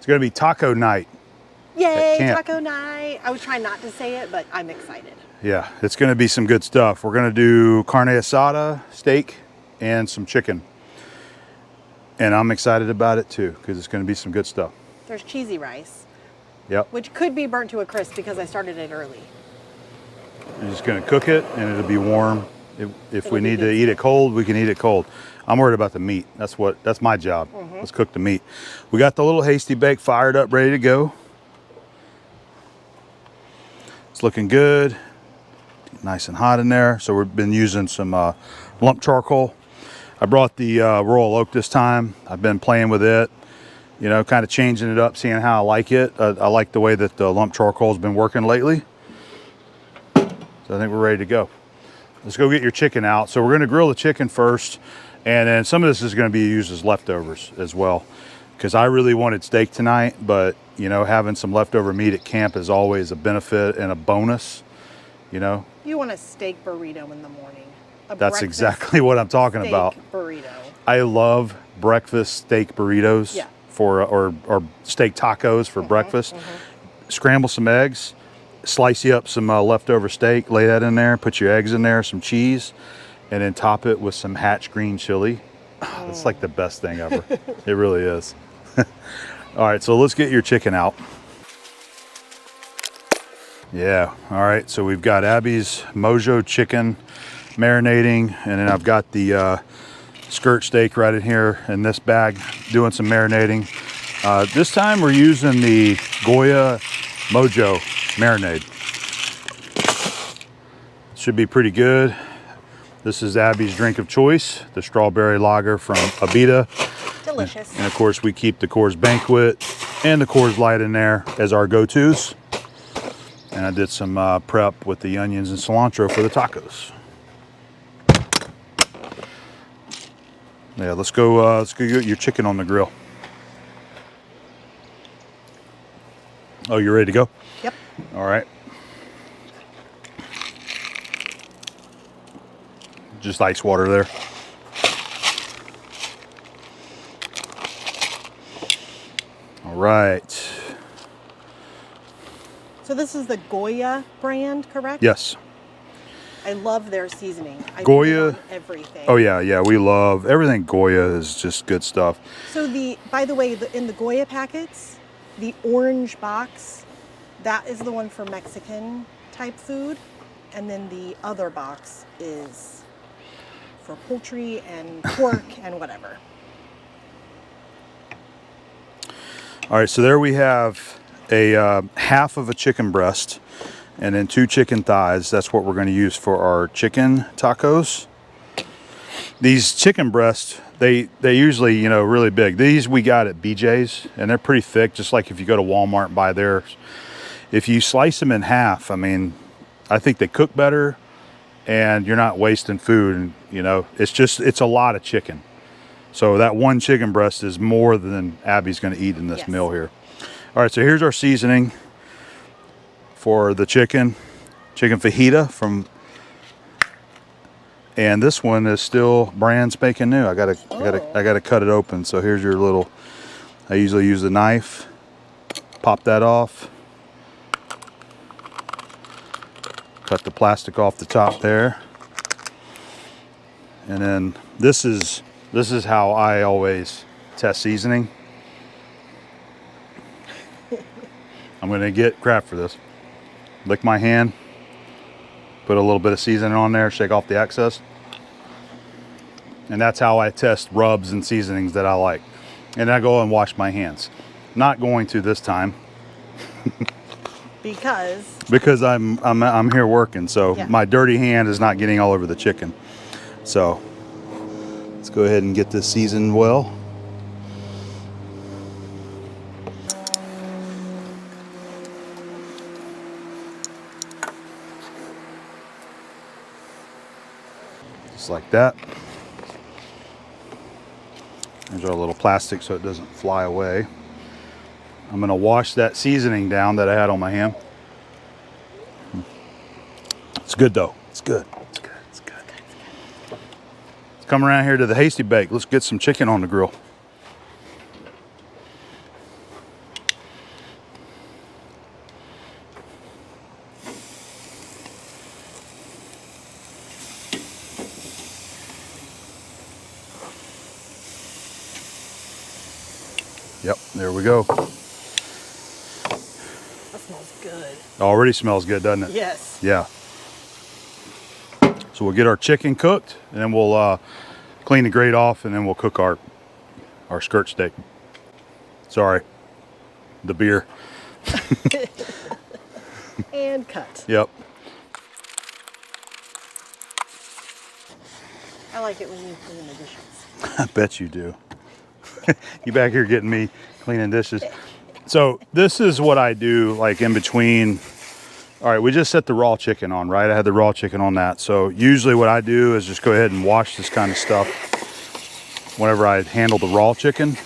It's going to be taco night. Yay, taco night. I was trying not to say it, but I'm excited. Yeah, it's going to be some good stuff. We're going to do carne asada, steak, and some chicken. And I'm excited about it too, because it's going to be some good stuff. There's cheesy rice. Yep. Which could be burnt to a crisp because I started it early. You're just going to cook it and it'll be warm. If we need to eat it cold, we can eat it cold. I'm worried about the meat. That's my job. Let's cook the meat. We got the little Hasty Bake fired up, ready to go. It's looking good. Nice and hot in there. So we've been using some lump charcoal. I brought the Royal Oak this time. I've been playing with it, you know, kind of changing it up, seeing how I like it. I like the way that the lump charcoal has been working lately. So I think we're ready to go. Let's go get your chicken out. So we're going to grill the chicken first, and then some of this is going to be used as leftovers as well, because I really wanted steak tonight, but you know, having some leftover meat at camp is always a benefit and a bonus, you know. You want a steak burrito in the morning. That's exactly what I'm talking about. Burrito. I love breakfast steak burritos. Yeah. Or steak tacos for breakfast. Scramble some eggs, slice you up some leftover steak, lay that in there, put your eggs in there, some cheese, and then top it with some Hatch green chili. It's like the best thing ever. It really is. All right, so let's get your chicken out. Yeah, all right, so we've got Abby's Mojo chicken marinating, and then I've got the skirt steak right in here in this bag doing some marinating. This time we're using the Goya Mojo marinade. Should be pretty good. This is Abby's drink of choice, the strawberry lager from Abita. Delicious. And of course we keep the Coors Banquet and the Coors Light in there as our go-tos. And I did some prep with the onions and cilantro for the tacos. Yeah, let's go get your chicken on the grill. Oh, you ready to go? Yep. All right. Just ice water there. All right. So this is the Goya brand, correct? Yes. I love their seasoning. I Goya. put it on everything. Oh yeah, we love everything. Goya is just good stuff. So by the way, in the Goya packets, the orange box, that is the one for Mexican type food, and then the other box is for poultry and pork and whatever. All right, so there we have a half of a chicken breast and then 2 chicken thighs. That's what we're going to use for our chicken tacos. These chicken breasts, they usually, you know, really big. These we got at BJ's, and they're pretty thick, just like if you go to Walmart and buy theirs. If you slice them in half, I mean, I think they cook better, and you're not wasting food. And you know, it's a lot of chicken. So that one chicken breast is more than Abby's going to eat in this meal here. All right, so here's our seasoning for the chicken fajita and this one is still brand spanking new. I gotta cut it open. So here's your little. I usually use the knife. Pop that off. Cut the plastic off the top there. And then this is how I always test seasoning. I'm gonna get crap for this. Lick my hand, put a little bit of seasoning on there, shake off the excess. And that's how I test rubs and seasonings that I like. And I go and wash my hands. Not going to this time. Because I'm here working, so my dirty hand is not getting all over the chicken. So let's go ahead and get this seasoned well. Just like that. There's our little plastic so it doesn't fly away. I'm going to wash that seasoning down that I had on my hand. It's good though. It's good. It's good. It's good. Let's come around here to the Hasty Bake. Let's get some chicken on the grill. Yep, there we go. That smells good. Already smells good, doesn't it? Yes. Yeah. So we'll get our chicken cooked, and then we'll clean the grate off, and then we'll cook our skirt steak. Sorry, the beer. And cut. Yep. I like it when you clean the dishes. I bet you do. You back here getting me cleaning dishes. So this is what I do, like in between. All right, we just set the raw chicken on, right? I had the raw chicken on that. So usually what I do is just go ahead and wash this kind of stuff whenever I handle the raw chicken.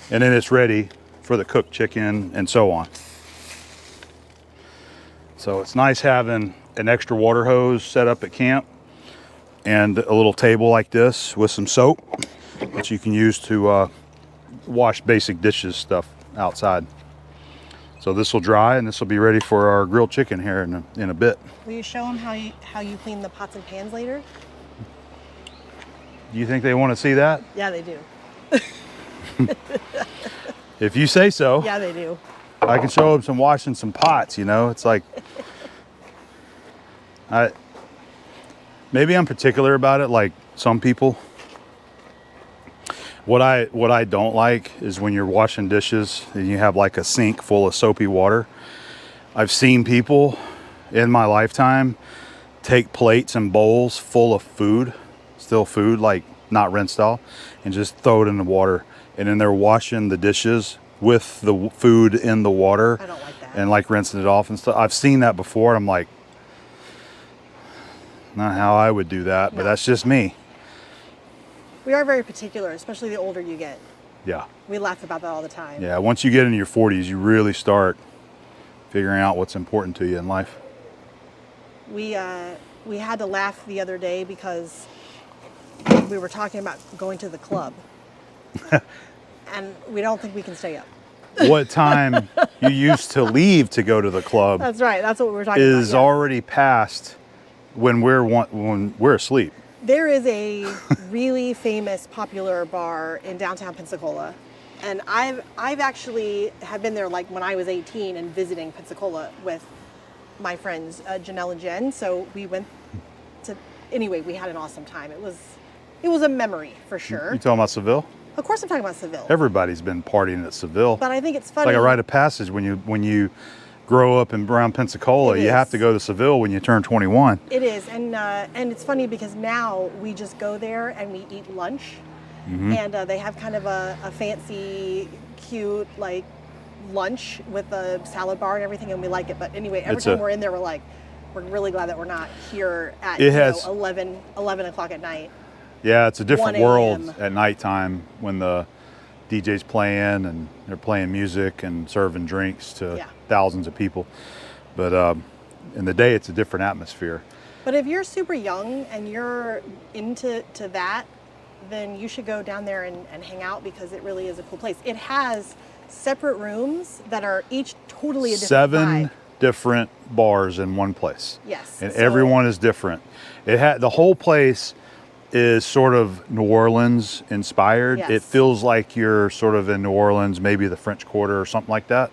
And then it's ready for the cooked chicken and so on. So it's nice having an extra water hose set up at camp and a little table like this with some soap that you can use to wash basic dishes stuff outside. So this will dry, and this will be ready for our grilled chicken here in a bit. Will you show them how you clean the pots and pans later? Do you think they want to see that? Yeah, they do. If you say so. Yeah, they do. I can show them some washing some pots, you know. It's like, maybe I'm particular about it, like some people. What I don't like is when you're washing dishes and you have like a sink full of soapy water. I've seen people in my lifetime take plates and bowls full of food, still food, like not rinsed off, and just throw it in the water. And then they're washing the dishes with the food in the water. I don't like that. And like rinsing it off and stuff. I've seen that before, and I'm like, not how I would do that, but that's just me. We are very particular, especially the older you get. Yeah. We laugh about that all the time. Yeah, once you get into your 40s, you really start figuring out what's important to you in life. We had to laugh the other day because we were talking about going to the club. And we don't think we can stay up. What time you used to leave to go to the club That's right. That's what we were talking about. is already past when we're asleep. There is a really famous, popular bar in downtown Pensacola, and I've actually have been there like when I was 18 and visiting Pensacola with my friends Janelle and Jen. So we went to anyway. We had an awesome time. It was a memory for sure. You talking about Seville? Of course, I'm talking about Seville. Everybody's been partying at Seville. But I think it's It's funny. like a rite of passage when you grow up around Pensacola. It You have is. to go to Seville when you turn 21. It is, and it's funny because now we just go there and we eat lunch, and they have kind of a fancy, cute like lunch with a salad bar and everything, and we like it. But anyway, every time we're in there, we're really glad that we're not here at 11 o'clock at night. Yeah, it's a different 1 world a.m. at nighttime when the DJ's playing and they're playing music and serving drinks to thousands of people. But in the day, it's a different atmosphere. But if you're super young and you're into that, then you should go down there and hang out because it really is a cool place. It has separate rooms that are each totally a different 7 vibe. different bars in one place. Yes. And so- everyone is different. The whole place is sort of New Orleans inspired. Yes. It feels like you're sort of in New Orleans, maybe the French Quarter or something like that.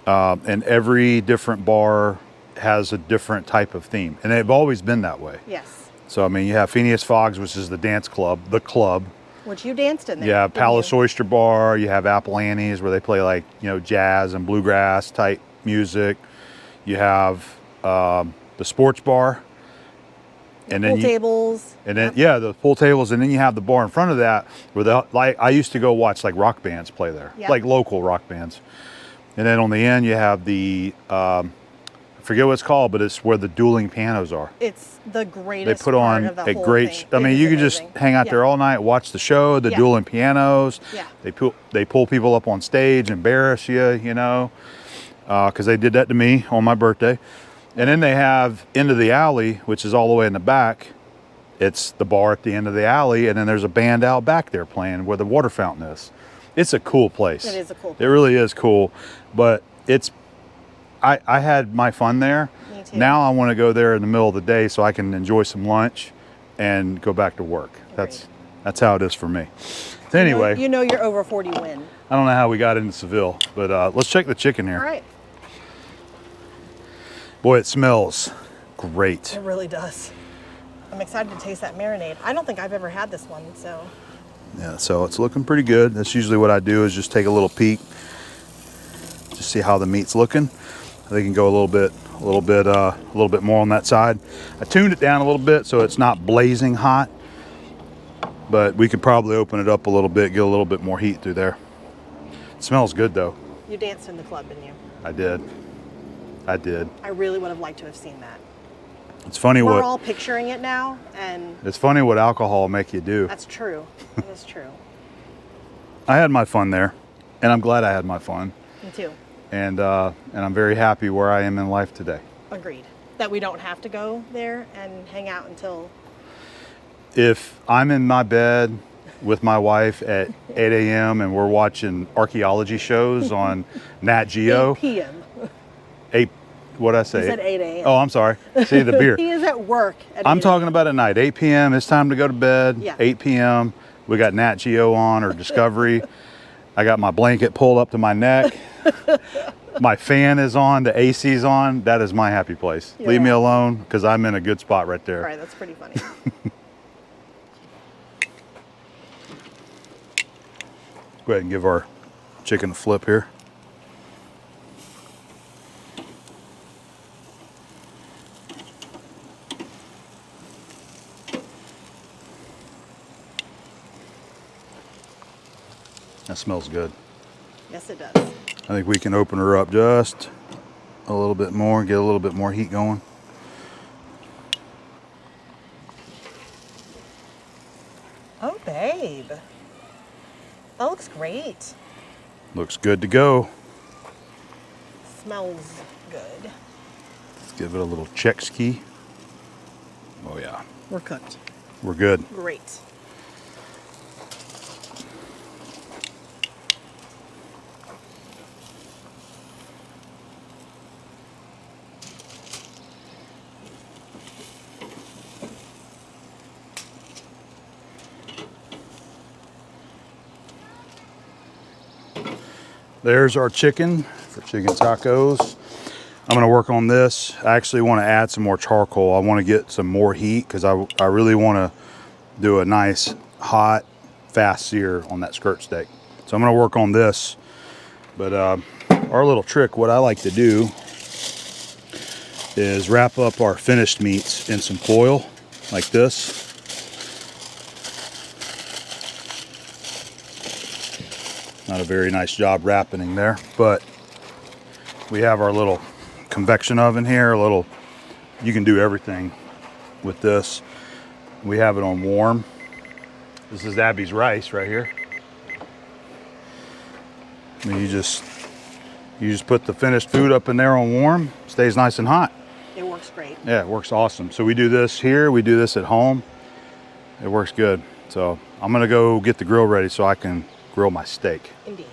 And every different bar has a different type of theme. And they've always been that way. Yes. So, I mean, you have Phineas Fogg's, which is the dance club, the club. Which you danced in there. You have didn't Palace you? Oyster Bar. You have Apple Annie's, where they play like, jazz and bluegrass type music. You have the sports bar. And Pool then tables. And then the pool tables, and then you have the bar in front of that where I used to go watch like rock bands play there, like local rock bands. And then on the end you have the I forget what it's called, but it's where the dueling pianos are. It's the greatest. They put on part of the a whole great. thing. I mean, It you is could just amazing. hang out there all night, watch the show, the dueling pianos. Yeah. They pull people up on stage, embarrass you, because they did that to me on my birthday. And then they have Into the Alley, which is all the way in the back. It's the bar at the end of the alley, and then there's a band out back there playing where the water fountain is. It's a cool place. It is a cool place. It really is cool. But I had my fun there. Me too. Now I want to go there in the middle of the day so I can enjoy some lunch and go back to work. That's how it is for me. Anyway, you know your over 40 win. I don't know how we got into Seville, but let's check the chicken here. All right. Boy, it smells great. It really does. I'm excited to taste that marinade. I don't think I've ever had this one, so. Yeah, so it's looking pretty good. That's usually what I do, is just take a little peek, just see how the meat's looking. They can go a little bit more on that side. I tuned it down a little bit so it's not blazing hot, but we could probably open it up a little bit, get a little bit more heat through there. It smells good though. You danced in the club, didn't you? I did. I really would have liked to have seen that. It's funny We're what all picturing it now, and it's funny what alcohol will make you do. that's true. That is true. I had my fun there, and I'm glad I had my fun. Me too. And I'm very happy where I am in life today. Agreed. That we don't have to go there and hang out until. If I'm in my bed with my wife at 8 a.m. and we're watching archaeology shows on Nat Geo. 8 p.m. 8, what'd I say? You said 8 a.m. Oh, I'm sorry. See, the beer. He is at work at I'm 8 talking about at night, 8 p.m. It's time to go to bed. Yeah. 8 p.m. We got Nat Geo on or Discovery. I got my blanket pulled up to my neck. My fan is on, the AC's on. That is my happy place. Yeah. Leave me alone, because I'm in a good spot right there. All right, that's pretty funny. Go ahead and give our chicken a flip here. That smells good. Yes, it does. I think we can open her up just a little bit more, get a little bit more heat going. Oh, babe. That looks great. Looks good to go. Smells good. Let's give it a little Chex key. Oh yeah, We're cooked. we're good. Great. There's our chicken for chicken tacos. I'm gonna work on this. I actually want to add some more charcoal. I want to get some more heat because I really want to do a nice hot fast sear on that skirt steak. So I'm gonna work on this. But our little trick, what I like to do is wrap up our finished meats in some foil like this. Not a very nice job wrapping there, but we have our little convection oven here. You can do everything with this. We have it on warm. This is Abby's rice right here. I mean, you just put the finished food up in there on warm. Stays nice and hot. It works great. Yeah, it works awesome. So we do this here. We do this at home. It works good. So I'm gonna go get the grill ready so I can grill my steak. Indeed.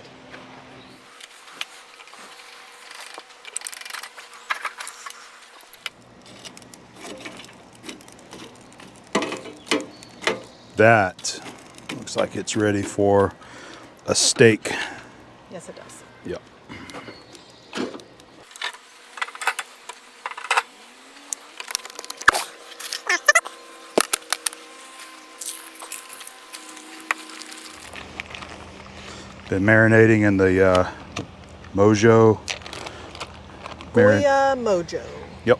That looks like it's ready for a steak. Yes, it does. Yep. Been marinating in the Mojo. Goya Mojo. Yep.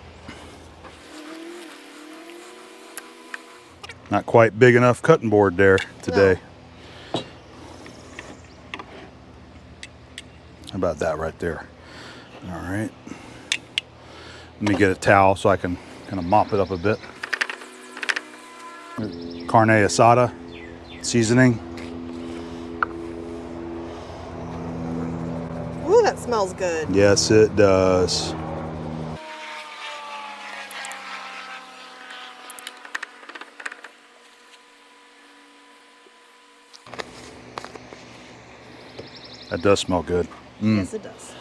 Not quite big enough cutting board there today. No. How about that right there? All right. Let me get a towel so I can kind of mop it up a bit. Carne asada seasoning. Ooh, that smells good. Yes, it does. That does smell good. Yes, it does.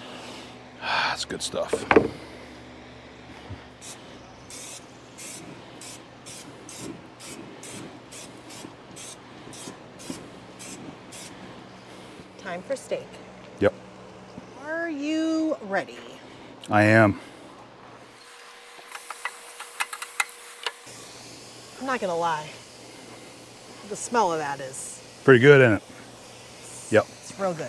That's good stuff. time for steak. Yep. Are you ready? I am. I'm not gonna lie. The smell of that is, Pretty good, isn't it? Yep. it's real good.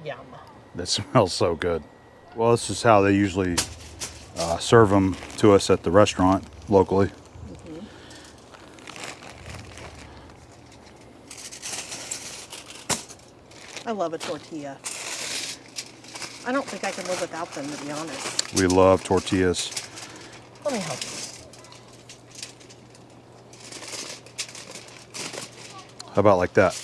Yum. That smells so good. Well, this is how they usually serve them to us at the restaurant locally. I love a tortilla. I don't think I can live without them, to be honest. We love tortillas. Let me help you. How about like that?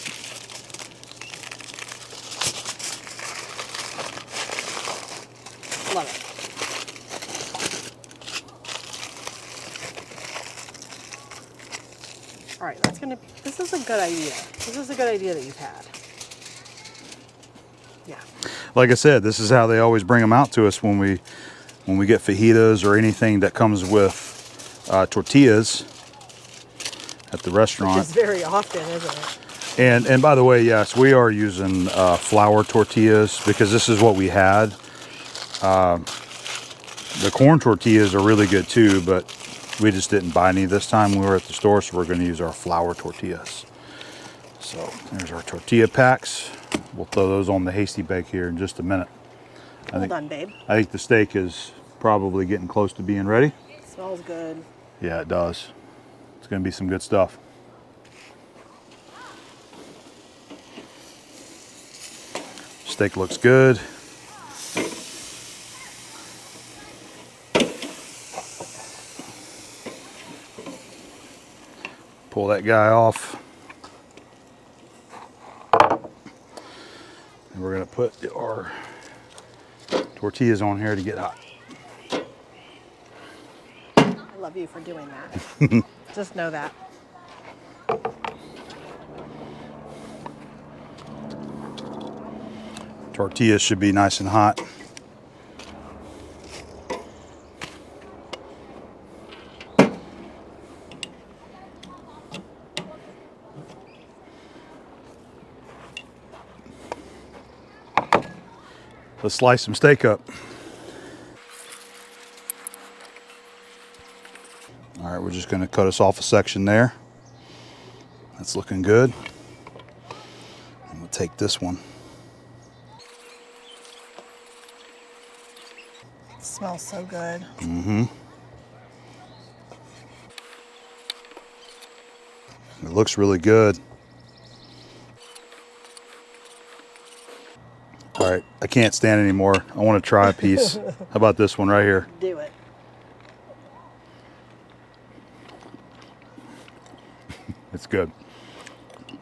Love it. All right, this is a good idea. This is a good idea that you've had. Yeah. Like I said, this is how they always bring them out to us when we get fajitas or anything that comes with tortillas at the restaurant. Which is very often, isn't it? And by the way, yes, we are using flour tortillas because this is what we had. The corn tortillas are really good too, but we just didn't buy any this time. We were at the store, so we're going to use our flour tortillas. So there's our tortilla packs. We'll throw those on the Hasty Bake here in just a minute. Hold on, babe. I think the steak is probably getting close to being ready. Smells good. Yeah, it does. It's going to be some good stuff. Steak looks good. Pull that guy off. And we're going to put our tortillas on here to get hot. I love you for doing that. Just know that. Tortillas should be nice and hot. Let's slice some steak up. All right, we're just going to cut us off a section there. That's looking good. And we'll take this one. It smells so good. Mm-hmm. It looks really good. All right, I can't stand anymore. I want to try a piece. How about this one right here? Do it. It's good.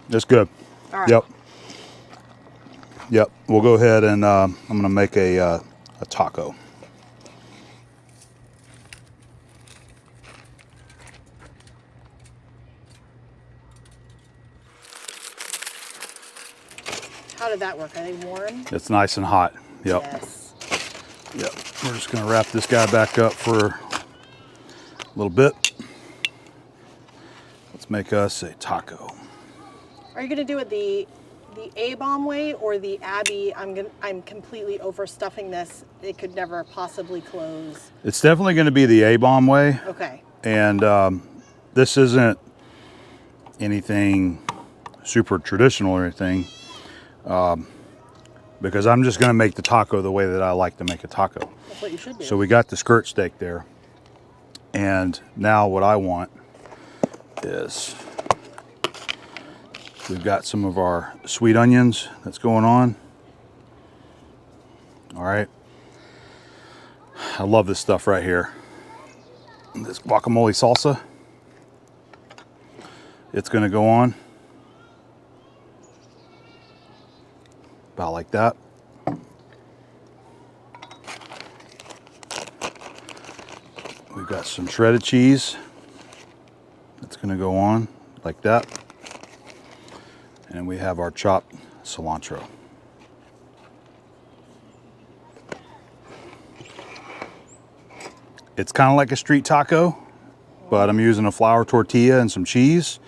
It's good. All right. Yep. Yep. We'll go ahead and I'm going to make a taco. How did that work? Are they warm? It's nice and hot. Yep. Yes. Yep. We're just going to wrap this guy back up for a little bit. Let's make us a taco. Are you gonna do it the Abom way or the Abby? I'm completely overstuffing this. It could never possibly close. It's definitely going to be the Abom way. Okay. And this isn't anything super traditional or anything, because I'm just going to make the taco the way that I like to make a taco. That's what you should do. So we got the skirt steak there. And now what I want is we've got some of our sweet onions that's going on. All right. I love this stuff right here. This guacamole salsa. It's going to go on. About like that. We've got some shredded cheese gonna go on like that. And we have our chopped cilantro. It's kind of like a street taco, but I'm using a flour tortilla and some cheese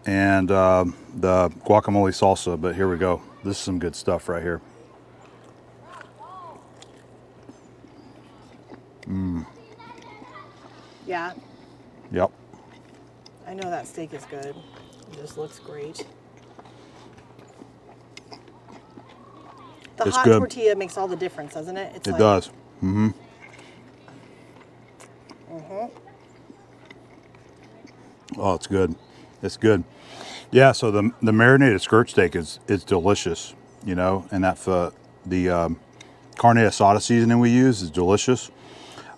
and the guacamole salsa. But here we go. This is some good stuff right here. Yeah, Yep. I know that steak is good. It just looks great. The It's hot good. tortilla makes all the difference, doesn't it? It's It does. Oh, it's good. It's good. Yeah, so the marinated skirt steak is delicious, you know, and that carne asada seasoning we use is delicious.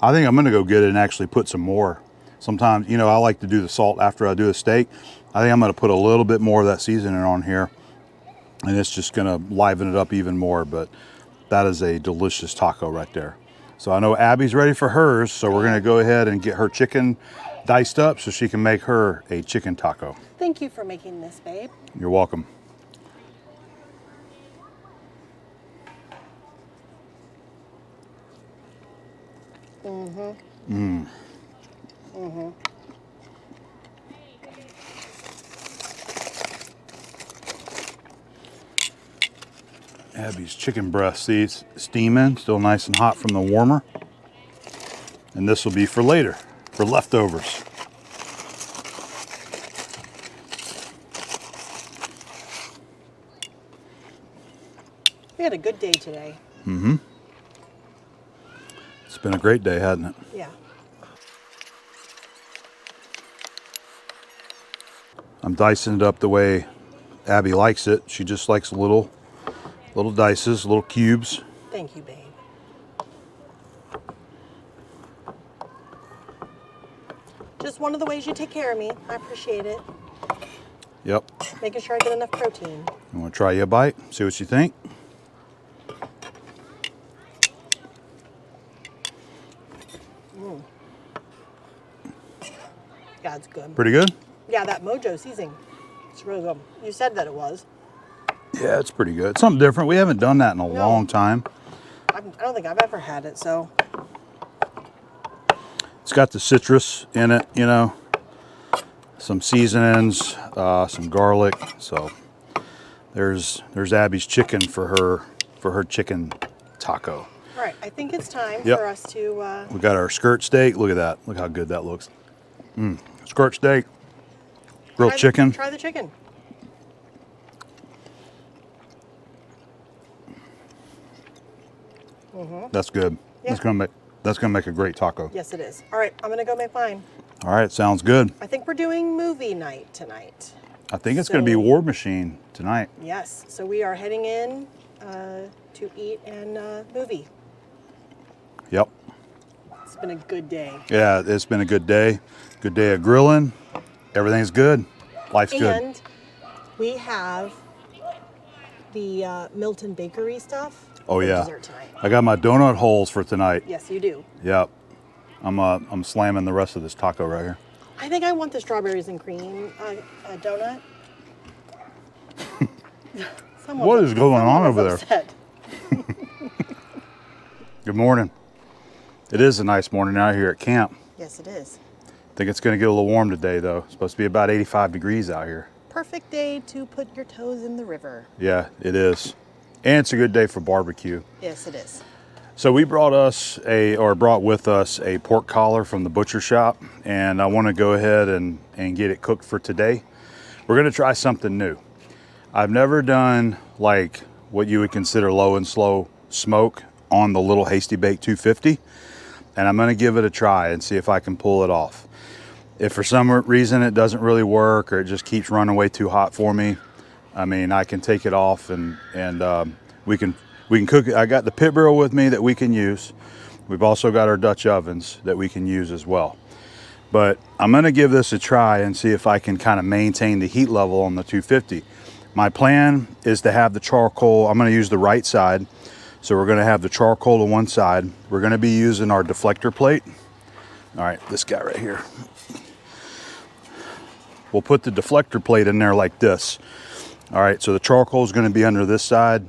I think I'm gonna go get it and actually put some more. Sometimes, you know, I like to do the salt after I do a steak. I think I'm gonna put a little bit more of that seasoning on here, and it's just gonna liven it up even more. But that is a delicious taco right there. So I know Abby's ready for hers, so we're gonna go ahead and get her chicken diced up so she can make her a chicken taco. Thank you for making this, babe. You're welcome. Abby's chicken breast, see, it's steaming, still nice and hot from the warmer. And this will be for later, for leftovers. We had a good day today. It's been a great day, hasn't it? Yeah. I'm dicing it up the way Abby likes it. She just likes little dices, little cubes. Thank you, babe. Just one of the ways you take care of me. I appreciate it. Yep. Making sure I get enough protein. You want to try you a bite? See what you think? Yeah, it's good. Pretty good? Yeah, that Mojo seasoning. It's really good. You said that it was. Yeah, it's pretty good. It's something different. We haven't done that in a long time. I don't think I've ever had it, so. It's got the citrus in it, you know, some seasonings, some garlic. So there's Abby's chicken for her chicken taco. All right, I think it's time Yep. for us to. We got our skirt steak. Look at that. Look how good that looks. Skirt steak, grilled chicken. Try the chicken. That's good. Yeah. That's gonna make a great taco. Yes, it is. All right, I'm gonna go make mine. All right, sounds good. I think we're doing movie night tonight. I think it's gonna be So- War Machine tonight. Yes, so we are heading in to eat and movie. Yep. It's been a good day. Yeah, it's been a good day. Good day of grilling. Everything's good. Life's good. And we have the Milton Bakery stuff. Oh for yeah. Dessert tonight. I got my donut holes for tonight. Yes, you do. Yep. I'm slamming the rest of this taco right here. I think I want the strawberries and cream donut. What is going on over there? Upset. Good morning. It is a nice morning out here at camp. Yes, it is. I think it's going to get a little warm today though. It's supposed to be about 85 degrees out here. Perfect day to put your toes in the river. Yeah, it is. And it's a good day for barbecue. Yes, it is. So we brought with us a pork collar from the butcher shop, and I want to go ahead and get it cooked for today. We're going to try something new. I've never done like what you would consider low and slow smoke on the little Hasty Bake 250, and I'm going to give it a try and see if I can pull it off. If for some reason it doesn't really work or it just keeps running way too hot for me, I mean, I can take it off and we can cook it. I got the pit barrel with me that we can use. We've also got our Dutch ovens that we can use as well. But I'm gonna give this a try and see if I can kind of maintain the heat level on the 250. My plan is to have the charcoal, I'm gonna use the right side. So we're gonna have the charcoal to one side. We're gonna be using our deflector plate. All right, this guy right here. we'll put the deflector plate in there like this. All right, so the charcoal is going to be under this side.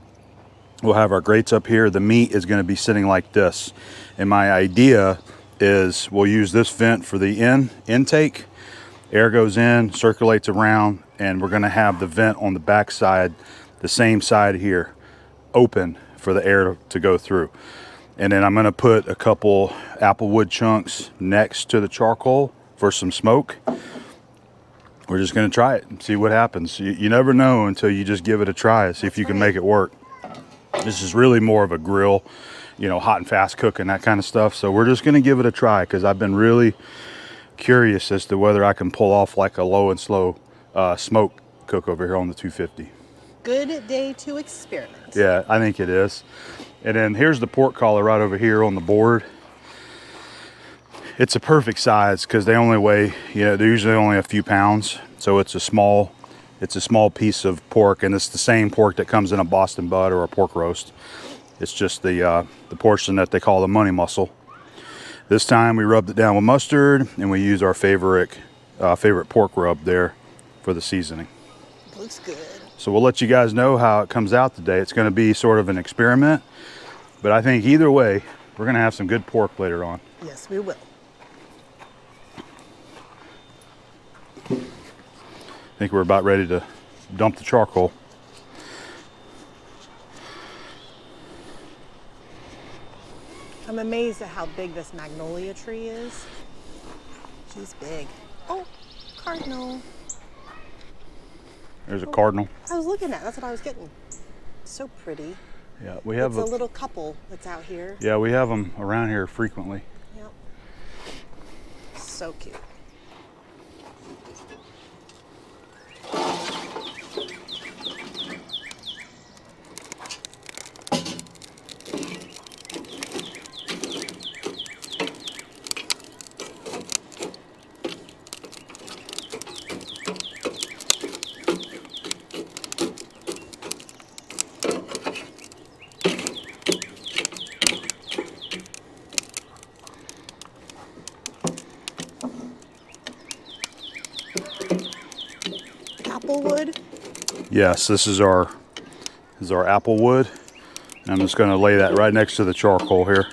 We'll have our grates up here. The meat is going to be sitting like this. And my idea is we'll use this vent for the intake. Air goes in, circulates around, and we're going to have the vent on the back side, the same side here, open for the air to go through. And then I'm going to put a couple apple wood chunks next to the charcoal for some smoke. We're just going to try it and see what happens. You never know until you just give it a try, see if you can make it work. This is really more of a grill, you know, hot and fast cooking, that kind of stuff. So we're just going to give it a try because I've been really curious as to whether I can pull off like a low and slow smoke cook over here on the 250. Good day to experiment. Yeah, I think it is. And then here's the pork collar right over here on the board. It's a perfect size because they only weigh, you know, they're usually only a few pounds. So it's a small piece of pork, and it's the same pork that comes in a Boston butt or a pork roast. It's just the portion that they call the money muscle. This time we rubbed it down with mustard, and we use our favorite pork rub there for the seasoning. Looks good. So we'll let you guys know how it comes out today. It's going to be sort of an experiment, but I think either way, we're going to have some good pork later on. Yes, we will. I think we're about ready to dump the charcoal. I'm amazed at how big this magnolia tree is. She's big. Oh, cardinal. There's a cardinal. I was looking at it. That's what I was getting. So pretty. Yeah, we have it's a little couple that's out here. Yeah, we have them around here frequently. Yep. So cute. Applewood? Yes, this is our apple wood. And I'm just going to lay that right next to the charcoal here.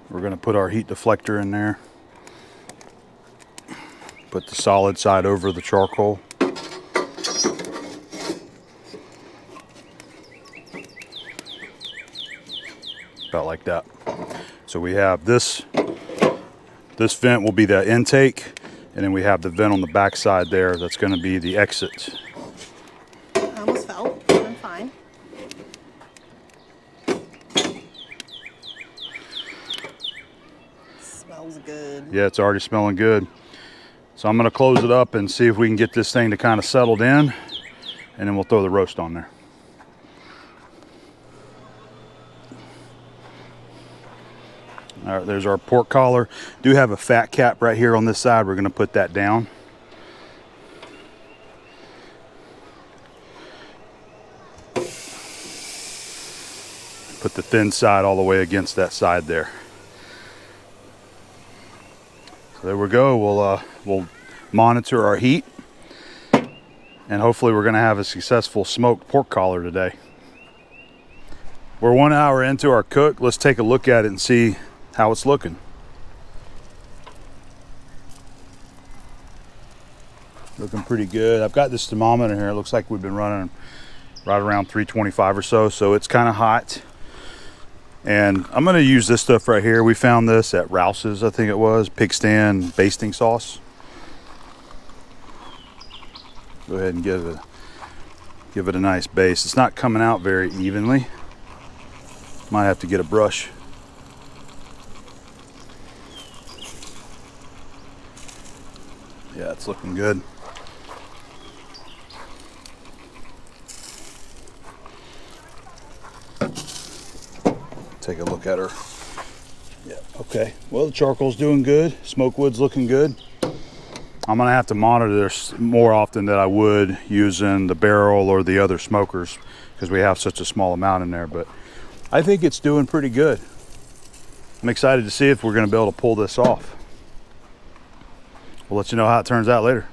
We're going to put our heat deflector in there. Put the solid side over the charcoal. About like that. So we have this vent will be the intake, and then we have the vent on the back side there that's going to be the exit. I almost fell. I'm fine. Smells good. Yeah, it's already smelling good. So I'm going to close it up and see if we can get this thing to kind of settled in, and then we'll throw the roast on there. All right, there's our pork collar. Do have a fat cap right here on this side. We're going to put that down. Put the thin side all the way against that side there. So there we go. We'll monitor our heat, and hopefully we're going to have a successful smoked pork collar today. We're 1 hour into our cook. Let's take a look at it and see how it's looking. Looking pretty good. I've got this thermometer here. It looks like we've been running right around 325 or so, so it's kind of hot. And I'm going to use this stuff right here. We found this at Rouse's, I think it was, pig stand basting sauce. Go ahead and give it a nice base. It's not coming out very evenly. Might have to get a brush. Yeah, it's looking good. Take a look at her. Yeah, okay. Well, the charcoal's doing good. Smoke wood's looking good. I'm gonna have to monitor this more often than I would using the barrel or the other smokers because we have such a small amount in there, but I think it's doing pretty good. I'm excited to see if we're gonna be able to pull this off. We'll let you know how it turns out later.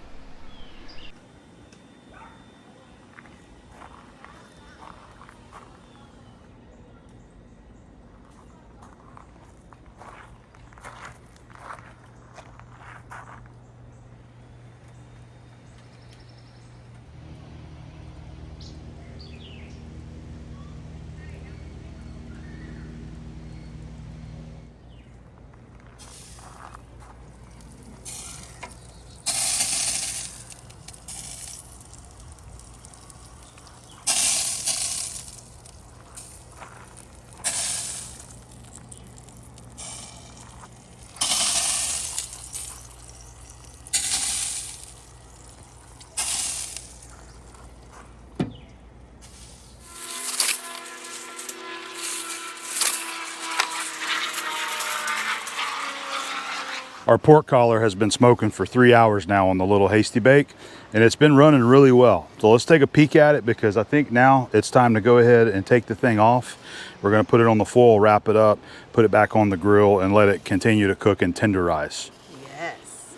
Our pork collar has been smoking for 3 hours now on the little Hasty Bake, and it's been running really well. So let's take a peek at it, because I think now it's time to go ahead and take the thing off. We're gonna put it on the foil, wrap it up, put it back on the grill, and let it continue to cook and tenderize. Yes.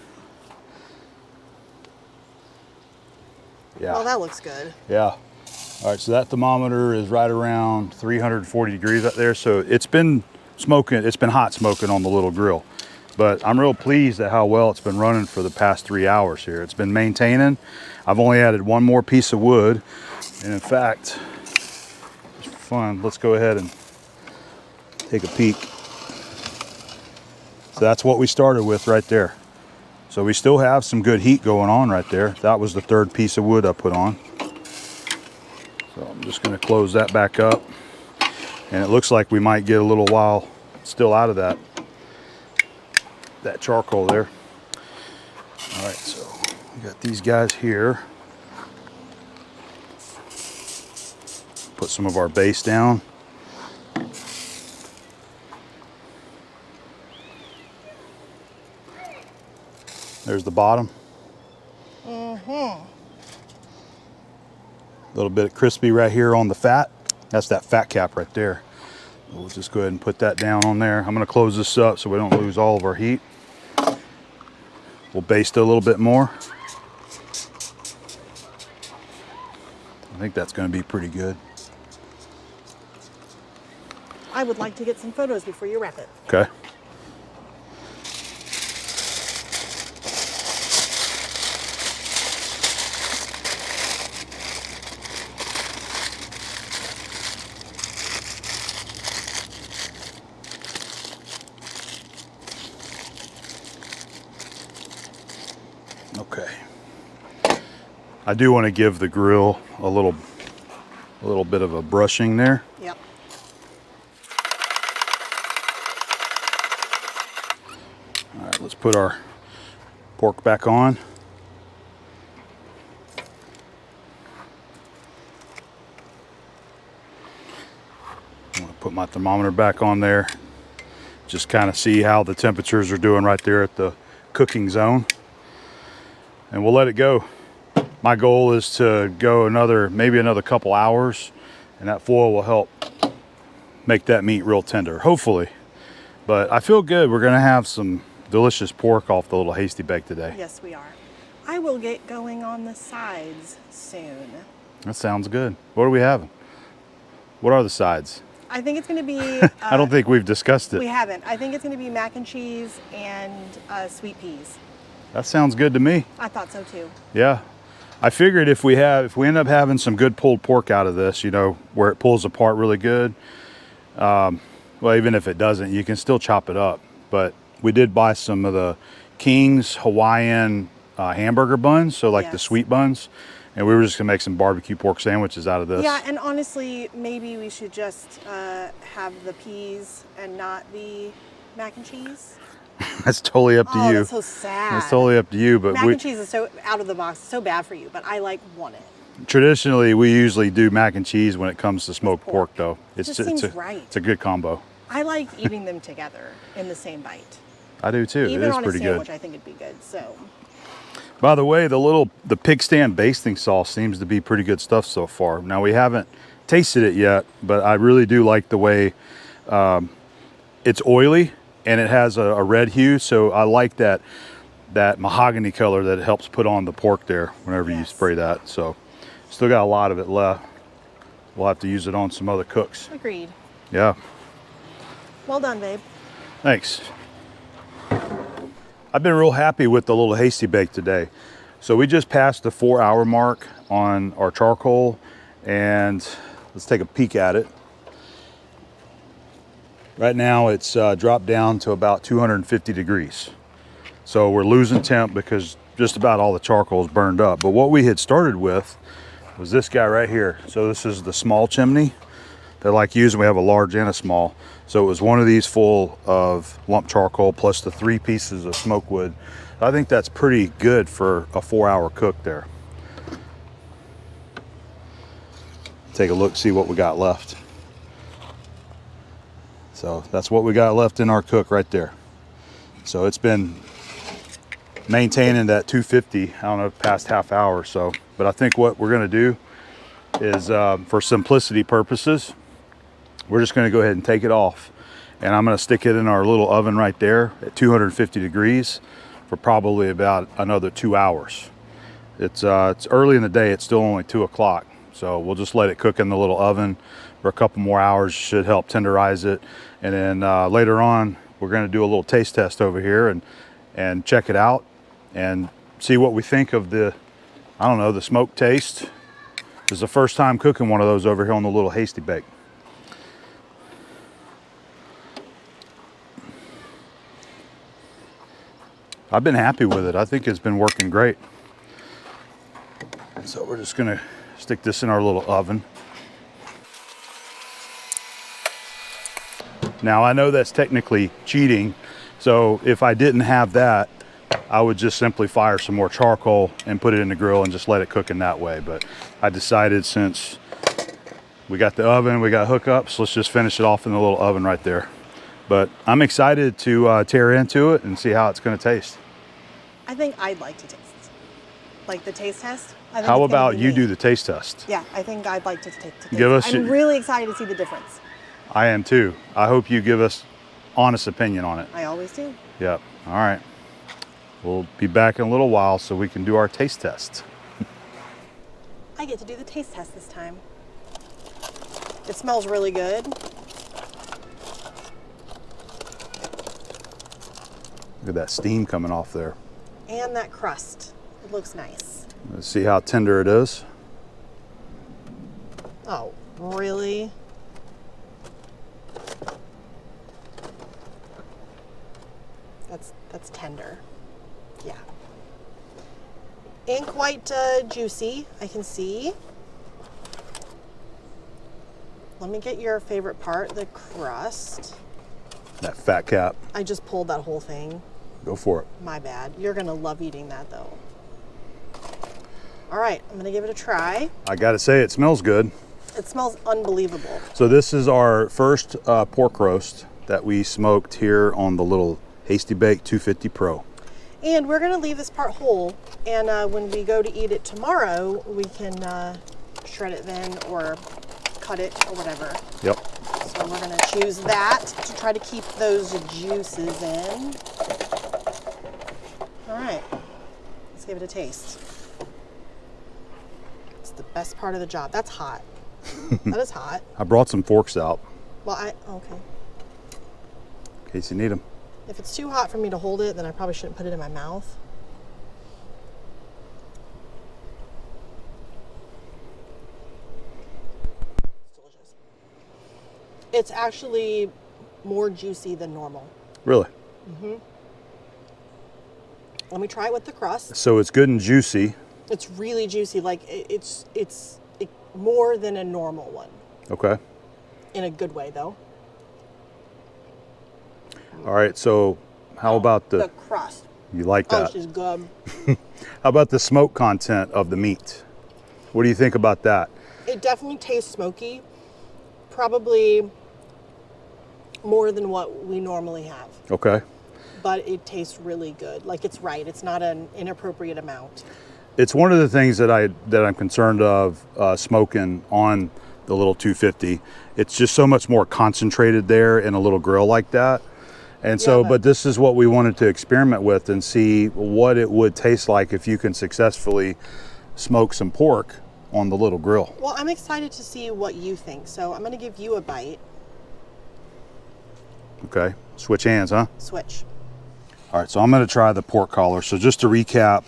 Yeah. Well, that looks good. Yeah. All right, so that thermometer is right around 340 degrees up there. So it's been smoking, it's been hot smoking on the little grill. But I'm real pleased at how well it's been running for the past 3 hours here. It's been maintaining. I've only added one more piece of wood. And in fact, it's fun. Let's go ahead and take a peek. So that's what we started with right there. So we still have some good heat going on right there. That was the third piece of wood I put on. So I'm just gonna close that back up. And it looks like we might get a little while still out of that charcoal there. All right, so we got these guys here. Put some of our base down. There's the bottom. A little bit crispy right here on the fat. That's that fat cap right there. We'll just go ahead and put that down on there. I'm gonna close this up so we don't lose all of our heat. We'll baste it a little bit more. I think that's gonna be pretty good. I would like to get some photos before you wrap it. Okay. Okay. I do want to give the grill a little bit of a brushing there. Yep. All right, let's put our pork back on. I'm going to put my thermometer back on there. Just kind of see how the temperatures are doing right there at the cooking zone. And we'll let it go. My goal is to go maybe another couple hours, and that foil will help make that meat real tender, hopefully. But I feel good. We're gonna have some delicious pork off the little Hasty Bake today. Yes, we are. I will get going on the sides soon. That sounds good. What are we having? What are the sides? I think it's gonna be... I don't think we've discussed it. We haven't. I think it's gonna be mac and cheese and sweet peas. That sounds good to me. I thought so too. Yeah. I figured if we end up having some good pulled pork out of this, you know, where it pulls apart really good, well, even if it doesn't, you can still chop it up. But we did buy some of the King's Hawaiian hamburger buns, so like the sweet buns, and we were just gonna make some barbecue pork sandwiches out of this. Yeah, and honestly, maybe we should just have the peas and not the mac and cheese. That's totally up to you. That's so sad. It's totally up to you, but mac and cheese is so out of the box, so bad for you, but I want it. Traditionally, we usually do mac and cheese when it comes to smoked pork though. It just seems right. It's a good combo. I like eating them together in the same bite. I do too. Even it is on pretty a sandwich, good. I think it'd be good. So. By the way, the pig stand basting sauce seems to be pretty good stuff so far. Now we haven't tasted it yet, but I really do like the way it's oily and it has a red hue. So I like that that mahogany color that it helps put on the pork there whenever you spray that. So still got a lot of it left. We'll have to use it on some other cooks. Agreed. Yeah. Well done, babe. Thanks. I've been real happy with the little Hasty Bake today. So we just passed the 4-hour mark on our charcoal, and let's take a peek at it. Right now it's dropped down to about 250 degrees. So we're losing temp because just about all the charcoal is burned up. But what we had started with was this guy right here. So this is the small chimney that I like using. We have a large and a small. So it was one of these full of lump charcoal plus the 3 pieces of smoke wood. I think that's pretty good for a 4-hour cook there. Take a look, see what we got left. So that's what we got left in our cook right there. So it's been maintaining that 250, I don't know, past half hour or so. But I think what we're gonna do is, for simplicity purposes, we're just gonna go ahead and take it off. And I'm gonna stick it in our little oven right there at 250 degrees for probably about another 2 hours. It's early in the day, it's still only 2 o'clock. So we'll just let it cook in the little oven for a couple more hours, should help tenderize it. And then later on, we're gonna do a little taste test over here and check it out and see what we think of the, I don't know, the smoke taste. This is the first time cooking one of those over here on the little Hasty Bake. I've been happy with it. I think it's been working great. So we're just gonna stick this in our little oven. Now I know that's technically cheating. So if I didn't have that, I would just simply fire some more charcoal and put it in the grill and just let it cook in that way. But I decided, since we got the oven, we got hookups, let's just finish it off in the little oven right there. But I'm excited to tear into it and see how it's gonna taste. I think I'd like to taste it. Like the taste test. I think How it's gonna about be you me. do the taste test? Yeah, I think I'd like to take the taste. Give us I'm your- really excited to see the difference. I am too. I hope you give us honest opinion on it. I always do. Yep, all right. We'll be back in a little while so we can do our taste test. I get to do the taste test this time. It smells really good. Look at that steam coming off there. And that crust. It looks nice. Let's see how tender it is. Oh, really? That's tender. Yeah. Ain't quite juicy, I can see. Let me get your favorite part, the crust. That fat cap. I just pulled that whole thing. Go for it. My bad. You're gonna love eating that though. All right, I'm gonna give it a try. I gotta say, it smells good. It smells unbelievable. So this is our first pork roast that we smoked here on the little Hasty Bake 250 Pro. And we're gonna leave this part whole, and when we go to eat it tomorrow, we can shred it then or cut it or whatever. Yep. So we're gonna choose that to try to keep those juices in. All right, let's give it a taste. It's the best part of the job. That's hot. That is hot. I brought some forks out Well, okay. in case you need them. If it's too hot for me to hold it, then I probably shouldn't put it in my mouth. It's delicious. It's actually more juicy than normal. Really? Let me try it with the crust. So it's good and juicy. It's really juicy. Like it's more than a normal one. Okay. In a good way, though. All right, so how about The crust. you like Oh, that? she's good. How about the smoke content of the meat? What do you think about that? It definitely tastes smoky. Probably more than what we normally have. Okay. But it tastes really good. Like it's right. It's not an inappropriate amount. It's one of the things that I'm concerned of smoking on the little 250. It's just so much more concentrated there in a little grill like that. And so, but- but this is what we wanted to experiment with and see what it would taste like if you can successfully smoke some pork on the little grill. Well, I'm excited to see what you think. So I'm going to give you a bite. Okay, switch hands, huh? Switch. All right, so I'm going to try the pork collar. So just to recap,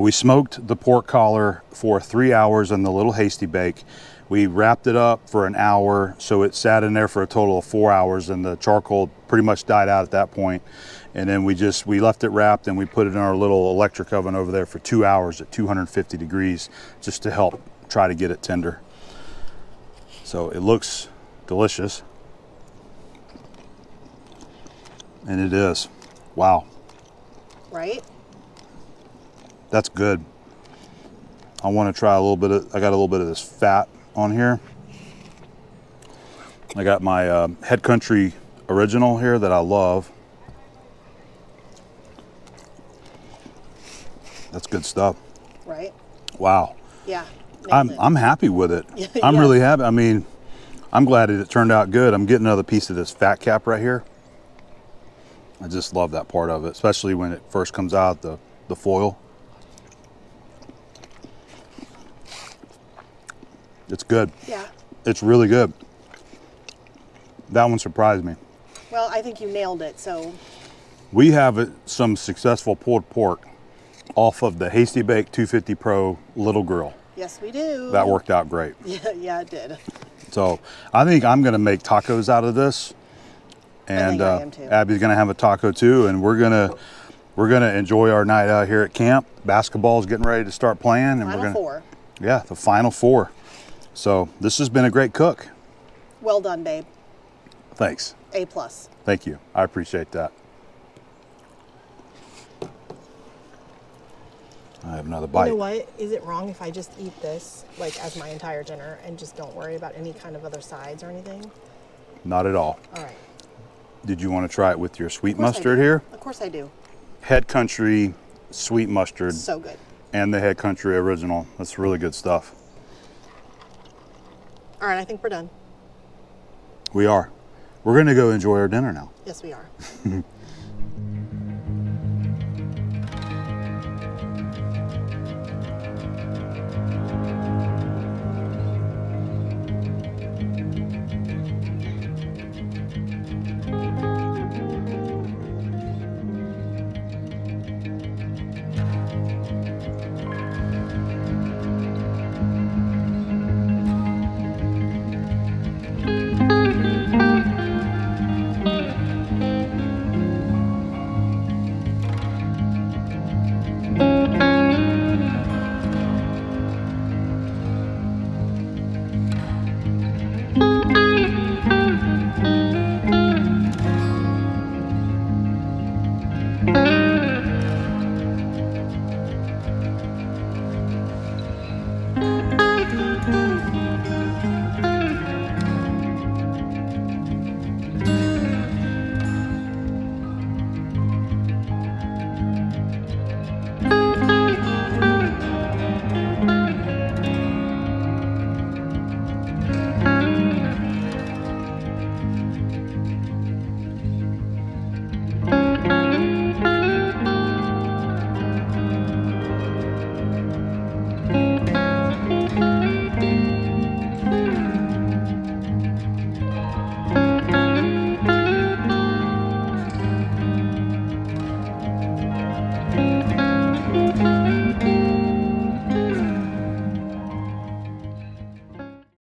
we smoked the pork collar for 3 hours in the little Hasty Bake. We wrapped it up for an hour, so it sat in there for a total of 4 hours, and the charcoal pretty much died out at that point. And then we left it wrapped, and we put it in our little electric oven over there for 2 hours at 250 degrees, just to help try to get it tender. So it looks delicious. And it is. Wow. Right? That's good. I want to try a little bit of, I got a little bit of this fat on here. I got my Head Country original here that I love. That's good stuff. Right? Wow. Yeah. nailed it. I'm happy with it. I'm Yes. really happy. I mean, I'm glad it turned out good. I'm getting another piece of this fat cap right here. I just love that part of it, especially when it first comes out, the foil. It's good. Yeah. It's really good. That one surprised me. Well, I think you nailed it. So We have some successful pulled pork off of the Hasty Bake 250 Pro little grill. yes, we do. That worked out great. Yeah, it did. So I think I'm gonna make tacos out of this. And I am too. Abby's gonna have a taco too, and we're gonna enjoy our night out here at camp. Basketball's getting ready to start playing, and Final we're gonna four. yeah, the final four. So this has been a great cook. Well done, babe. Thanks. A+. Thank you. I appreciate that. I have another bite. You know what? Is it wrong if I just eat this like as my entire dinner and just don't worry about any kind of other sides or anything? Not at all. All right. Did you want to try it with your sweet Of course I mustard do. here? Of course I do. Head Country sweet mustard So good. and the Head Country original. That's really good stuff. All right, I think we're done. We are. We're going to go enjoy our dinner now. Yes, we are.